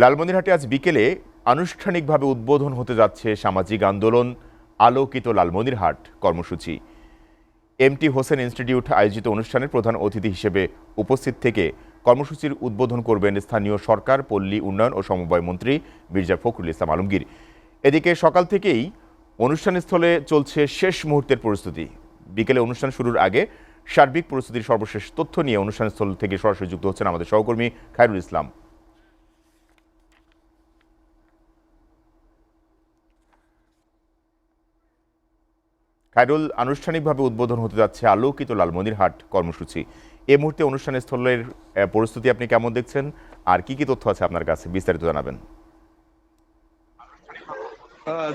লালমনিরহাটে আজ বিকেলে আনুষ্ঠানিকভাবে উদ্বোধন হতে যাচ্ছে সামাজিক আন্দোলন আলোকিত লালমনিরহাট কর্মসূচি। এমটি হোসেন ইনস্টিটিউট আয়োজিত অনুষ্ঠানের প্রধান অতিথি হিসেবে উপস্থিত থেকে কর্মসূচির উদ্বোধন করবেন স্থানীয় সরকার, পল্লী উন্নয়ন ও সমবায় মন্ত্রী মির্জা ফখরুল ইসলাম আলমগীর। এদিকে সকাল থেকেই অনুষ্ঠানস্থলে চলছে শেষ মুহূর্তের প্রস্তুতি। বিকেলে অনুষ্ঠান শুরুর আগে সার্বিক পরিস্থিতির সর্বশেষ তথ্য নিয়ে অনুষ্ঠানস্থল থেকে সরাসরি যুক্ত হচ্ছেন আমাদের সহকর্মী খায়রুল ইসলাম। খায়রুল, আনুষ্ঠানিকভাবে উদ্বোধন হতে যাচ্ছে আলোকিত লালমনিরহাট কর্মসূচি। এই মুহূর্তে অনুষ্ঠানের স্থলের পরিস্থিতি আপনি কেমন দেখছেন, আর কি কি তথ্য আছে আপনার কাছে, বিস্তারিত জানাবেন।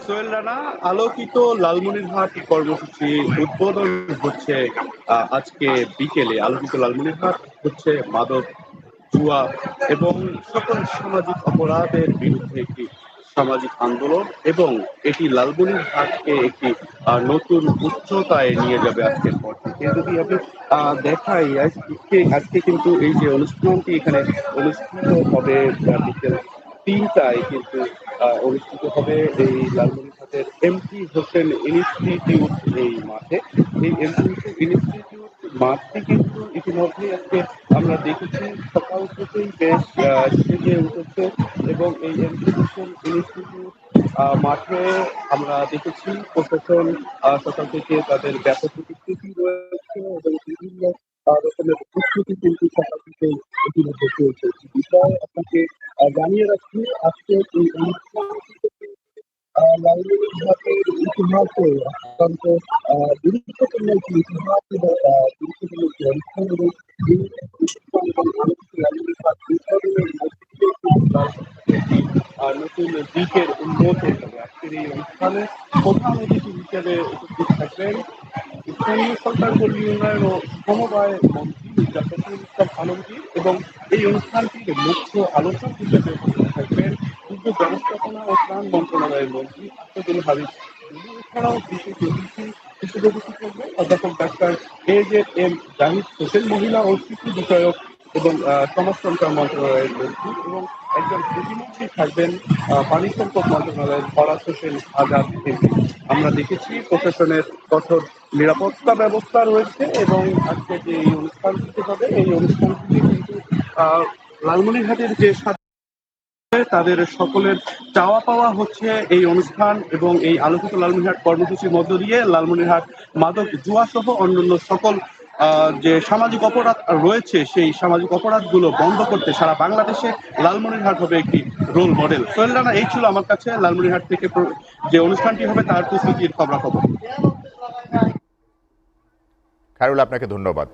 সোহেল রানা, আলোকিত লালমনিরহাট কর্মসূচি উদ্বোধন হচ্ছে আজকে বিকেলে। আলোকিত লালমনিরহাট হচ্ছে মাদক, জুয়া এবং সকল সামাজিক অপরাধের বিরুদ্ধে একটি সামাজিক আন্দোলন, এবং এটি লালমনিরহাটকে একটি নতুন উচ্চতায় নিয়ে যাবে আজকের পর থেকে। যদি আমি দেখাই, আজকে কিন্তু এই যে অনুষ্ঠানটি এখানে অনুষ্ঠিত হবে বিকেল 3টায়, কিন্তু অনুষ্ঠিত হবে এই লালমনিরহাটের এমটি হোসেন ইনস্টিটিউট এই মাঠে। এই এমটি হোসেন ইনস্টিটিউট মাঠটি কিন্তু ইতিমধ্যে আজকে আমরা দেখেছি সকাল থেকেই বেশ সেজে উঠেছে, এবং এই এমটি হোসেন ইনস্টিটিউট মাঠে আমরা দেখেছি প্রশাসন সকাল থেকে তাদের ব্যাপক উপস্থিতি রয়েছে, এবং বিভিন্ন রকমের প্রস্তুতি কিন্তু সকাল থেকে ইতিমধ্যে চলছে। বিষয় আপনাকে জানিয়ে রাখছি, আজকে এই অনুষ্ঠান লালমনিরহাটের ইতিহাসে অত্যন্ত গুরুত্বপূর্ণ একটি ইতিহাস এবং গুরুত্বপূর্ণ একটি অনুষ্ঠান, এবং এই অনুষ্ঠান আলোচিত লালমনিরহাট উৎপাদনের মধ্যে দিয়ে কিন্তু একটি নতুন দিকের উন্মোচন হবে। আজকের এই অনুষ্ঠানে প্রধান অতিথি হিসেবে উপস্থিত থাকবেন স্থানীয় সরকার, পল্লী উন্নয়ন ও সমবায় মন্ত্রী মির্জা ফখরুল ইসলাম আলমগীর, এবং এই অনুষ্ঠানটির মুখ্য আলোচক হিসেবে উপস্থিত থাকবেন দুর্যোগ ব্যবস্থাপনা ও ত্রাণ মন্ত্রণালয়ের মন্ত্রী আসাদুল হাবিব। এছাড়াও বিশেষ অতিথি হিসেবে উপস্থিত থাকবেন অধ্যাপক ডাক্তার এজেড.এম জাহিদ হোসেন, মহিলা ও শিশু বিষয়ক এবং সমাজ সরকার মন্ত্রণালয়ের মন্ত্রী, এবং একজন প্রতিমন্ত্রী থাকবেন পানি সম্পদ মন্ত্রণালয়ের ফরাজ হোসেন আজাদ এমপি। আমরা দেখেছি প্রশাসনের কঠোর নিরাপত্তা ব্যবস্থা রয়েছে, এবং আজকে যে এই অনুষ্ঠানটিতে হবে, এই অনুষ্ঠানটিতে কিন্তু লালমনিরহাটের যে তাদের সকলের চাওয়া পাওয়া হচ্ছে এই অনুষ্ঠান এবং এই আলোকিত লালমনিরহাট কর্মসূচির মধ্য দিয়ে লালমনিরহাট মাদক, জুয়া সহ অন্যান্য সকল যে সামাজিক অপরাধ রয়েছে, সেই সামাজিক অপরাধগুলো বন্ধ করতে সারা বাংলাদেশে লালমনিরহাট হবে একটি রোল মডেল। সোহেল রানা, এই ছিল আমার কাছে লালমনিরহাট থেকে যে অনুষ্ঠানটি হবে তার প্রস্তুতির খবরাখবর। খায়রুল, আপনাকে ধন্যবাদ।